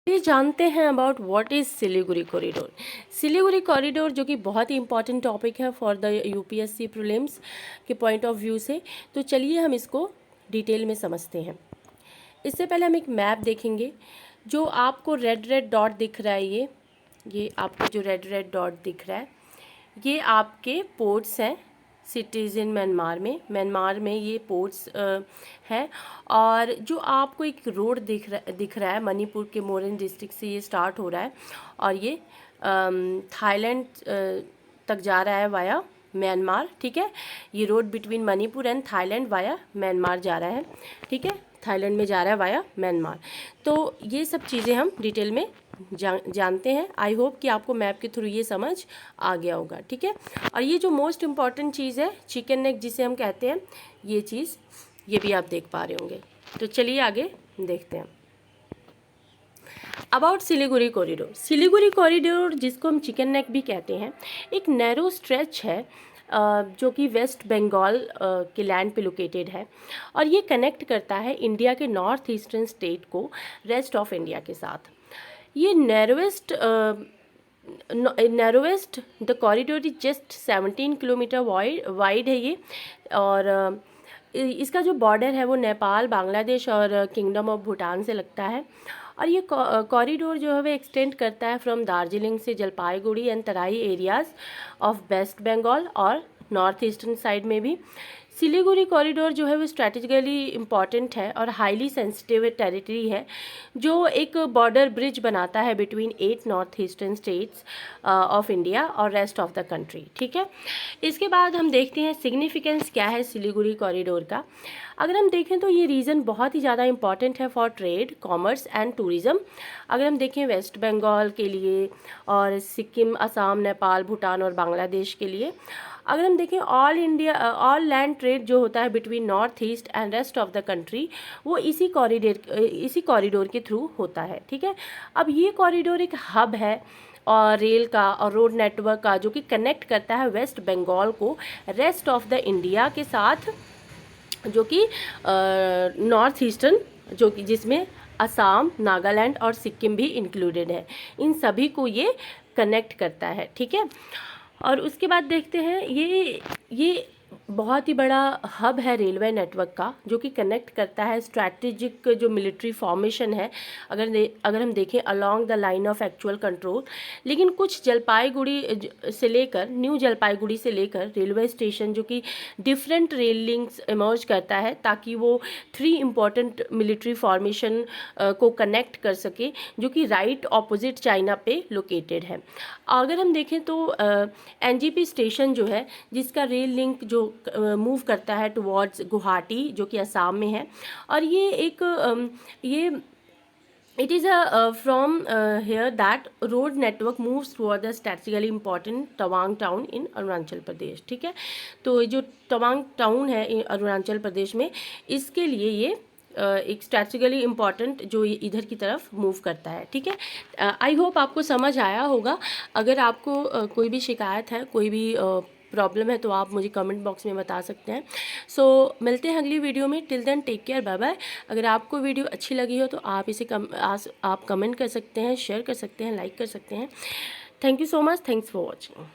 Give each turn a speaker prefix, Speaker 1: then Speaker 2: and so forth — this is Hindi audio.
Speaker 1: ये जानते हैं about what is Siliguri corridor. Siliguri corridor जो कि बहुत ही इंपॉर्टेंट टॉपिक है फॉर द यूपीएससी प्रीलिम्स के पॉइंट ऑफ व्यू से। तो चलिए हम इसको डिटेल में समझते हैं। इससे पहले हम एक मैप देखेंगे। जो आपको रेड रेड डॉट दिख रहा है, ये आपको जो रेड रेड डॉट दिख रहा है, ये आपके पोर्ट्स हैं सिटीज़ इन म्यांमार में ये पोर्ट्स है। और जो आपको एक रोड दिख रहा है मणिपुर के मोरेन डिस्ट्रिक्ट से ये स्टार्ट हो रहा है और ये थाईलैंड तक जा रहा है वाया म्यांमार। ठीक है, ये road between Manipur and Thailand via Myanmar जा रहा है। ठीक है, थाईलैंड में जा रहा है वाया म्यांमार। तो ये सब चीज़ें हम डिटेल में जानते हैं। आई होप कि आपको मैप के थ्रू ये समझ आ गया होगा। ठीक है, और ये जो मोस्ट इम्पॉर्टेंट चीज़ है चिकन नेक जिसे हम कहते हैं, ये चीज़ ये भी आप देख पा रहे होंगे। तो चलिए आगे देखते हैं about Siliguri corridor. Siliguri corridor जिसको हम चिकन नेक भी कहते हैं, एक नैरो स्ट्रेच है जो कि वेस्ट बंगाल के लैंड पे लोकेटेड है और ये कनेक्ट करता है इंडिया के नॉर्थ ईस्टर्न स्टेट को रेस्ट ऑफ इंडिया के साथ। ये narrowest the corridor is just 17 kilometre wide है ये। और इसका जो बॉर्डर है वो नेपाल, बांग्लादेश और किंगडम ऑफ भूटान से लगता है। और ये कॉरिडोर जो है वो एक्सटेंड करता है फ्रॉम दार्जिलिंग से Jalpaiguri and Terai areas of west Bengal और नॉर्थ ईस्टर्न साइड में भी। सिलीगुड़ी कॉरिडोर जो है वो स्ट्रैटेजिकली इम्पॉर्टेंट है और हाईली सेंसिटिव टेरिटरी है जो एक बॉर्डर ब्रिज बनाता है between 8 north eastern states of India और रेस्ट ऑफ द कंट्री। ठीक है, इसके बाद हम देखते हैं सिग्निफिकेंस क्या है सिलीगुड़ी कॉरिडोर का। अगर हम देखें तो ये रीजन बहुत ही ज़्यादा इंपॉर्टेंट है for trade, commerce and tourism. अगर हम देखें वेस्ट बंगाल के लिए और सिक्किम, असम, नेपाल, भूटान और बांग्लादेश के लिए। अगर हम देखें ऑल लैंड ट्रेड जो होता है between north east and rest of the country, वो इसी कॉरिडोर के थ्रू होता है। ठीक है, अब ये कॉरिडोर एक हब है और रेल का और रोड नेटवर्क का जो कि कनेक्ट करता है वेस्ट बंगाल को रेस्ट ऑफ द इंडिया के साथ, जो कि नॉर्थ ईस्टर्न, जो कि जिसमें असम, नागालैंड और सिक्किम भी इंक्लूडेड है, इन सभी को ये कनेक्ट करता है। ठीक है, और उसके बाद देखते हैं ये बहुत ही बड़ा हब है रेलवे नेटवर्क का जो कि कनेक्ट करता है स्ट्रैटेजिक जो मिलिट्री फॉर्मेशन है अगर हम देखें along the line of actual control. लेकिन कुछ न्यू जलपाईगुड़ी से लेकर रेलवे स्टेशन जो कि डिफरेंट रेल लिंक्स इमर्ज करता है ताकि वो 3 इम्पॉर्टेंट मिलिट्री फॉर्मेशन को कनेक्ट कर सके जो कि राइट ऑपोजिट चाइना पे लोकेटेड है। अगर हम देखें तो एनजीपी स्टेशन जो है जिसका रेल लिंक जो मूव करता है टुवर्ड्स गुवाहाटी जो कि असम में है। और ये एक it is from here that road network moves through the strategically important Tawang town in Arunachal Pradesh. ठीक है, तो जो तवांग टाउन है अरुणाचल प्रदेश में, इसके लिए ये एक स्ट्रैटेजिकली इम्पॉर्टेंट जो इधर की तरफ मूव करता है। ठीक है, आई होप आपको समझ आया होगा। अगर आपको कोई भी शिकायत है, कोई भी प्रॉब्लम है तो आप मुझे कमेंट बॉक्स में बता सकते हैं। सो मिलते हैं अगली वीडियो में। Till then take care, bye bye. अगर आपको वीडियो अच्छी लगी हो तो आप इसे आप कमेंट कर सकते हैं, शेयर कर सकते हैं, लाइक कर सकते हैं। Thank you so much, thanks for watching.